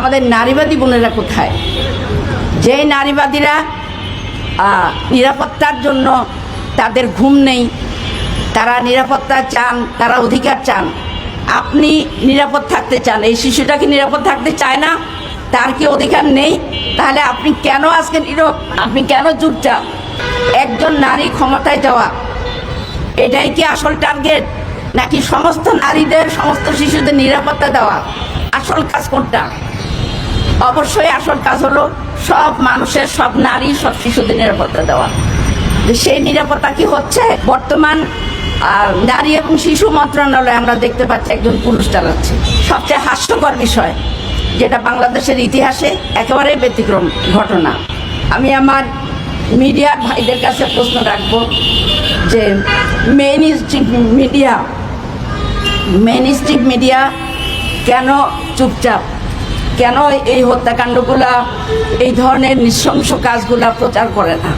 আমাদের নারীবাদী বোনেরা কোথায়? যেই নারীবাদীরা নিরাপত্তার জন্য তাদের ঘুম নেই, তারা নিরাপত্তা চান, তারা অধিকার চান। আপনি নিরাপদ থাকতে চান, এই শিশুটা কি নিরাপদ থাকতে চায় না? তার কি অধিকার নেই? তাহলে আপনি কেন আজকে নীরব? আপনি কেন চুপচাপ? একজন নারী ক্ষমতায় যাওয়া, এটাই কি আসল টার্গেট? নাকি সমস্ত নারীদের, সমস্ত শিশুদের নিরাপত্তা দেওয়া? আসল কাজ কোনটা? অবশ্যই আসল কাজ হলো সব মানুষের, সব নারী, সব শিশুদের নিরাপত্তা দেওয়া। সেই নিরাপত্তা কি হচ্ছে? বর্তমান নারী এবং শিশু মন্ত্রণালয়ে আমরা দেখতে পাচ্ছি একজন পুরুষ চালাচ্ছে। সবচেয়ে হাস্যকর বিষয়, যেটা বাংলাদেশের ইতিহাসে একেবারে ব্যতিক্রম ঘটনা। আমি আমার মিডিয়ার ভাইদের কাছে প্রশ্ন রাখবো যে মেইন স্ট্রিম মিডিয়া কেন চুপচাপ? কেন এই হত্যাকাণ্ডগুলা, এই ধরনের নৃশংস কাজগুলা প্রচার করে না?